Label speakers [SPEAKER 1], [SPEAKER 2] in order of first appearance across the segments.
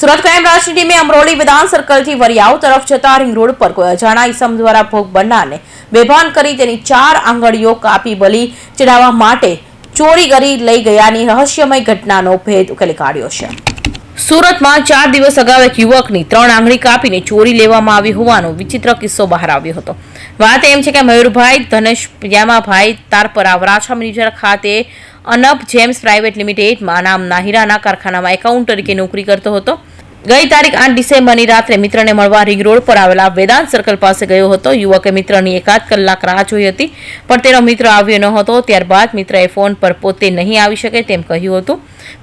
[SPEAKER 1] Surat crime બ્રાન્ચની ટીમે અમરોલી વિધાન સર્કલથી વરિયાવ તરફ જતા રિંગ રોડ પર કોઈ અજાણા ઈસમ દ્વારા ભોગ બનનારને બેભાન કરી તેની 4 આંગળીઓ કાપી બલી ચડાવવા માટે ચોરી કરી લઈ ગયાની રહસ્યમય ઘટનાનો ભેદ ઉકેલી કાઢ્યો છે। સુરતમાં 4 દિવસ અગાઉ એક યુવકની 3 આંગળી કાપીને ચોરી લેવામાં આવી હોવાનો વિચિત્ર કિસ્સો બહાર આવ્યો હતો। વાત એમ છે કે મયુરભાઈ ધનેશ યામાભાઈ તારપરા વરાછા મેનેજર ખાતે અનબ જેમ્સ પ્રાઇવેટ લિમિટેડમાં નામના હીરાના કારખાનામાં એકાઉન્ટ તરીકે નોકરી કરતો હતો। ગઈ તારીખ 8 ડિસેમ્બરની રાત્રે મિત્રને મળવા રિંગ રોડ પર આવેલા વેદાંત સર્કલ પાસે ગયો હતો। યુવકે મિત્રની 1 કલાક રાહ જોઈ હતી, પણ તેનો મિત્ર આવ્યો ન હતો। ત્યારબાદ મિત્રએ ફોન પર પોતે નહીં આવી શકે તેમ કહ્યું હતું।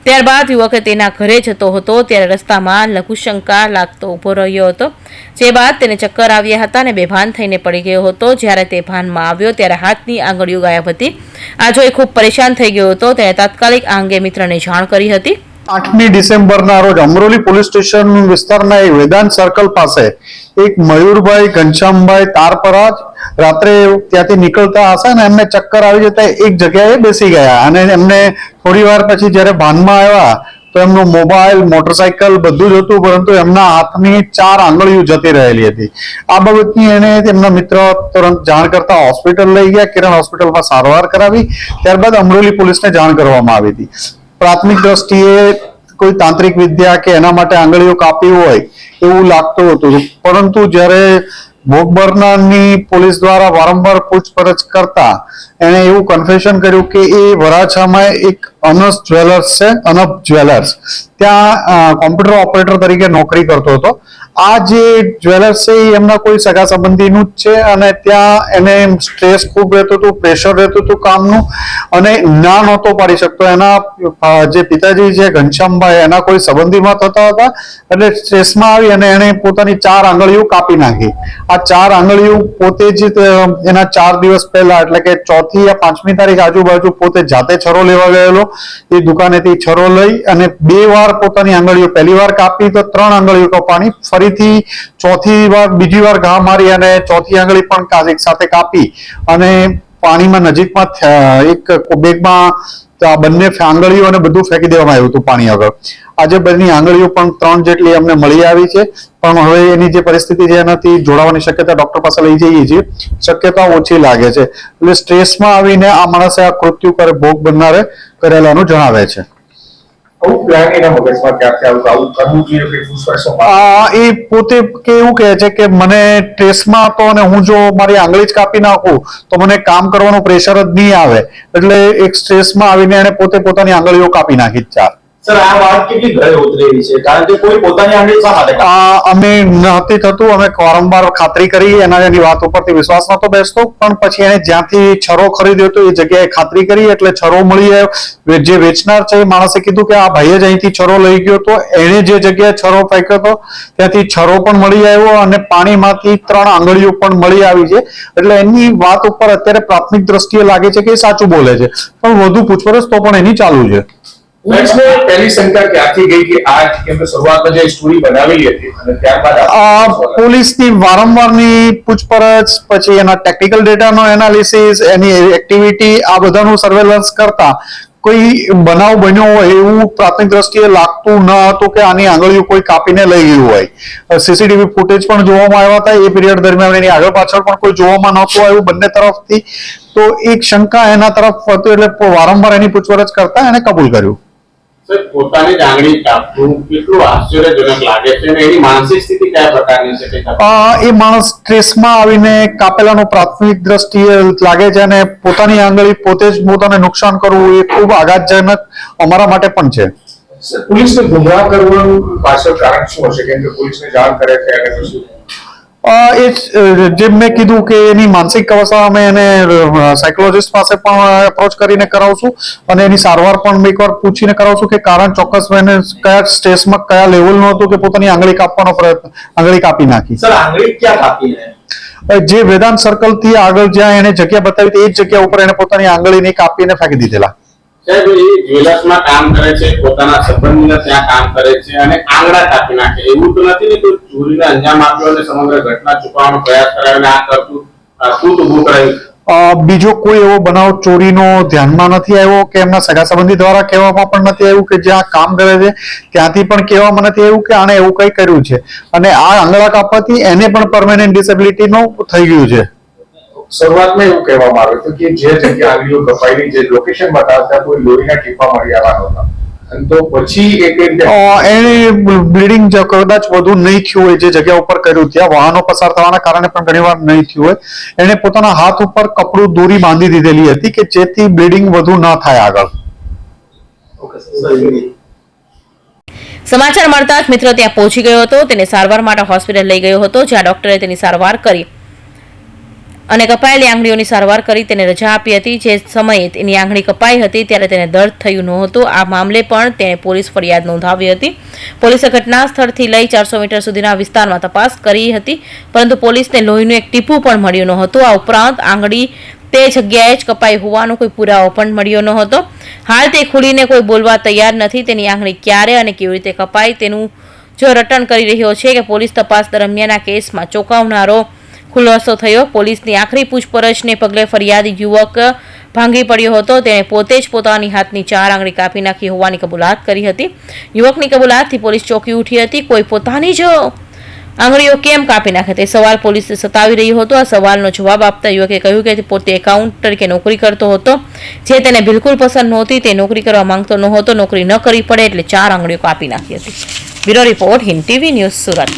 [SPEAKER 1] ત્યારબાદ યુવકે તેના ઘરે જતો હતો ત્યારે રસ્તામાં લઘુશંકા લાગતો ઊભો રહ્યો હતો, જે બાદ તેને ચક્કર આવ્યા હતા અને બેભાન થઈને પડી ગયો હતો। જ્યારે તે ભાનમાં આવ્યો ત્યારે હાથની આંગળીઓ ગાયબ હતી। આ જોઈ ખૂબ પરેશાન થઈ ગયો હતો। તેણે તાત્કાલિક આ અંગે મિત્રને જાણ કરી હતી।
[SPEAKER 2] 8મી ડિસેમ્બરના રોજ અમરોલી પોલીસ સ્ટેશન વિસ્તારના એક વેદાંત સર્કલ પાસે એક મયુરભાઈ ઘનશ્યામભાઈ તારપરા રાત્રે ત્યાંથી નીકળતા હશે અને એમને ચક્કર આવી જતા એક જગ્યાએ બેસી ગયા અને એમને થોડી વાર પછી જ્યારે ભાનમાં આવ્યા તો એમનો મોબાઈલ, મોટરસાયકલ બધું જ હતું, પરંતુ એમના હાથની 4 આંગળીઓ જતી રહેલી હતી। આ બાબતની એને તેમના મિત્ર તુરંત જાણ કરતા હોસ્પિટલ લઈ ગયા, કિરણ હોસ્પિટલમાં સારવાર કરાવી। ત્યારબાદ અમરોલી પોલીસને જાણ કરવામાં આવી હતી। પ્રાથમિક દ્રષ્ટિએ કોઈ તાંત્રિક વિદ્યા કે એના માટે આંગળીઓ કાપી હોય એવું લાગતું હતું, પરંતુ જ્યારે ભોગ બનનારની પોલીસ દ્વારા વારંવાર પૂછપરછ કરતા એણે એવું કન્ફેશન કર્યું કે એ વરાછામાં એક અનસ જ્વેલર્સ છે, અનબ જ્વેલર્સ, ત્યાં કોમ્પ્યુટર ઓપરેટર તરીકે નોકરી કરતો હતો। આ જે જ્વેલર્સ છે એ એમના કોઈ સગા સંબંધીનું જ છે અને ત્યાં એને સ્ટ્રેસ ખૂબ રહેતું હતું, પ્રેશર રહેતું હતું કામનું અને ના નહોતો પાડી શકતો। એના જે પિતાજી છે ઘનશ્યામભાઈ એના કોઈ સંબંધીમાં થતા હતા એટલે સ્ટ્રેસમાં આવી અને એને પોતાની 4 આંગળીઓ કાપી નાખી। આ 4 આંગળીઓ પોતે જ એના 4 દિવસ પહેલા એટલે કે 4મી યા 5મી તારીખ આજુબાજુ પોતે જાતે છરો લેવા ગયેલો। એ દુકાનેથી છરો લઈ અને 2 વાર પોતાની આંગળીઓ, પહેલી વાર કાપી તો 3 આંગળીઓ કપાણી, ફરીથી 4થી વાર બીજી વાર ઘા મારી અને 4થી આંગળી પણ એક સાથે કાપી અને પાણીમાં નજીકમાં એક બેગમાં આ બંને આંગળીઓ અને બધું ફેંકી દેવામાં આવ્યું હતું પાણી આગળ। આજે બંને આંગળીઓ પણ 3 જેટલી અમને મળી આવી છે, પણ હવે એની જે પરિસ્થિતિ છે એનાથી જોડાવાની શક્યતા ડોક્ટર પાસે લઈ જઈએ છીએ, શક્યતા ઓછી લાગે છે। એટલે સ્ટ્રેસમાં આવીને આ માણસે આ કૃત્યુ કરે ભોગ બનનારે કરેલાનું જણાવે છે। એ પોતે એવું કહે છે કે મને સ્ટ્રેસમાં હતો અને હું જો મારી આંગળી જ કાપી નાખું તો મને કામ કરવાનું પ્રેશર જ નહીં આવે, એટલે એક સ્ટ્રેસમાં આવીને એને પોતે પોતાની આંગળીઓ કાપી નાખી 4।
[SPEAKER 3] સર, આ વાત કેટલી ઘરે ઉતરેલી છે, કારણ કે કોઈ પોતાની આંગળી શા માટે
[SPEAKER 2] અમે નહોતી થતું, અમે વારંવાર ખાતરી કરી, એની વાત ઉપરથી વિશ્વાસ નતો બેસતો, પણ પછી એને જ્યાંથી છરો ખરીદ્યો હતો એ જગ્યાએ ખાતરી કરી એટલે છરો મળી આવ્યો। જે વેચનાર છે એ માણસે કીધું કે આ ભાઈએ જ અહીંથી છરો લઈ ગયો હતો, એણે જે જગ્યાએ છરો ફેંક્યો હતો ત્યાંથી છરો પણ મળી આવ્યો અને પાણીમાંથી 3 આંગળીઓ પણ મળી આવી છે। એટલે એની વાત ઉપર અત્યારે પ્રાથમિક દ્રષ્ટિએ લાગે છે કે એ સાચું બોલે છે, પણ વધુ પૂછપરછ તો પણ એની ચાલુ છે।
[SPEAKER 3] પહેલી શંકા ક્યાંથી ગઈ કે આ કેમ કે શરૂઆતમાં જે સ્ટોરી બનાવેલી હતી અને ત્યારબાદ
[SPEAKER 2] પોલીસની વારંવારની પૂછપરછ, પછી એના ટેકનિકલ ડેટાનો એનાલિસિસ, એની એક્ટિવિટી, આ બધાનું સર્વેલન્સ કરતા કોઈ બનાવ બન્યો હોય એવું પ્રાથમિક દ્રષ્ટિએ લાગતું ન હતું કે આની આંગળીઓ કોઈ કાપીને લઈ ગયું હોય। સીસીટીવી ફૂટેજ પણ જોવામાં આવ્યા હતા એ પીરિયડ દરમિયાન, એની આગળ પાછળ પણ કોઈ જોવામાં નહોતું આવ્યું બંને તરફથી, તો એક શંકા એના તરફ હતી એટલે વારંવાર એની પૂછપરછ કરતા એને કબૂલ કર્યું।
[SPEAKER 3] સર, પોતાની જ આંગળી કાપવું કેટલું આશ્ચર્યજનક લાગે છે અને એની માનસિક સ્થિતિ કયા પ્રકારની છે?
[SPEAKER 2] એ માણસ સ્ટ્રેસમાં આવીને કાપેલાનું પ્રાથમિક દ્રષ્ટિએ લાગે છે અને પોતાની આંગળી પોતે જ પોતાને નુકસાન કરવું એ ખૂબ આઘાતજનક અમારા માટે પણ છે।
[SPEAKER 3] પોલીસને ગુમરાહ કરવાનું પાછળ કારણ શું હશે? કેમ કે પોલીસને જાણ કરે છે અને પછી
[SPEAKER 2] જેમ મેં કીધું કે એની માનસિક અવસ્થા અમે એને સાયકોલોજીસ્ટ પાસે પણ એપ્રોચ કરીને કરાવશું અને એની સારવાર પણ એકવાર પૂછીને કરાવશું કે કારણ ચોક્કસ એને કયા સ્ટ્રેસમાં કયા લેવલનું હતું કે પોતાની આંગળી કાપવાનો પ્રયત્ન, આંગળી કાપી નાખી।
[SPEAKER 3] સર, આંગળી ક્યાં કાપી?
[SPEAKER 2] જે વેદાંત સર્કલ થી આગળ જ્યાં એને જગ્યા બતાવી એ જ જગ્યા ઉપર એને પોતાની આંગળીને કાપીને ફેંકી દીધેલા।
[SPEAKER 3] સાહેબ, એ જ્વેલર્સમાં કામ કરે છે, પોતાના સંબંધીને ત્યાં કામ કરે છે અને આંગળા કાપી નાખે, એવું તો નથી ને કોઈ ચોરીને અંજામ આપ્યો અને સમગ્ર ઘટના છુપાવવાનો પ્રયાસ કરાયો અને આ કરતું ઊભું કરાયું?
[SPEAKER 2] બીજો કોઈ એવો બનાવ ચોરીનો ધ્યાનમાં નથી આવ્યો કે એમના સગા સંબંધી દ્વારા કહેવામાં પણ નથી આવ્યું કે જ્યાં કામ કરે છે ત્યાંથી પણ કહેવામાં નથી આવ્યું કે આણે એવું કંઈ કર્યું છે અને આ આંગળા કાપવાથી એને પણ પરમેનન્ટ ડિસેબિલિટીનું થઈ ગયું છે.
[SPEAKER 4] શરૂઆતમાં એવું કહેવામાં આવ્યું હતું કે જે જગ્યા આંગળીઓ કપાયેલી જે લોકેશન બતાવતા કોઈ લોહીના ટીપા મળી આવવાનો હતા અને તો પછી એક
[SPEAKER 2] એની બ્લીડિંગ કદાચ વધુ નહીં થયું હોય જે જગ્યા ઉપર કર્યું ત્યાં વાહનો પસાર થવાના કારણે પણ ઘણીવાર નહીં થયું હોય. એને પોતાના હાથ ઉપર કપડું દોરી બાંધી દીધેલી હતી કે જેથી બ્લીડિંગ વધુ ન થાય આગળ.
[SPEAKER 1] સમાચાર મળતા જ મિત્ર ત્યાં પહોંચી ગયો હતો. તેને સારવાર માટે હોસ્પિટલ લઈ ગયો હતો, જ્યાં ડોક્ટરે તેની સારવાર કરી અને કપાયેલી આંગળીઓની સારવાર કરી તેને રજા આપી હતી. જે સમયે તેની આંગળી કપાઈ હતી ત્યારે તેને દર્દ થયું નહોતું. આ મામલે પણ તેણે પોલીસ ફરિયાદ નોંધાવી હતી. પોલીસે ઘટના સ્થળથી લઈ 400 મીટર સુધીના વિસ્તારમાં તપાસ કરી હતી, પરંતુ પોલીસને લોહીનું એક ટીપું પણ મળ્યું નહોતું. આ ઉપરાંત આંગળી તે જગ્યાએ જ કપાઈ હોવાનો કોઈ પુરાવો પણ મળ્યો નહોતો. હાલ તે ખુલીને કોઈ બોલવા તૈયાર નથી. તેની આંગળી ક્યારે અને કેવી રીતે કપાઈ તેનું જો રટણ કરી રહ્યો છે કે પોલીસ તપાસ દરમિયાન આ કેસમાં ચોંકાવનારો ખુલાસો થયો. પોલીસની આખરી પૂછપરછને પગલે ફરિયાદી યુવક ભાંગી પડ્યો હતો. તેણે પોતે જ પોતાની હાથની 4 આંગળી કાપી નાખી હોવાની કબૂલાત કરી હતી. યુવકની કબૂલાતથી પોલીસ ચોંકી ઉઠી હતી. કોઈ પોતાની જ આંગળીઓ કેમ કાપી નાખે તે સવાલ પોલીસને સતાવી રહ્યો હતો. આ સવાલનો જવાબ આપતા યુવકે કહ્યું કે તે પોતે એકાઉન્ટ તરીકે નોકરી કરતો હતો, જે તેને બિલકુલ પસંદ નહોતી. તે નોકરી કરવા માંગતો નહોતો. નોકરી ન કરવી પડે એટલે 4 આંગળીઓ કાપી નાખી હતી. Bureau report, Hind TV news, Surat.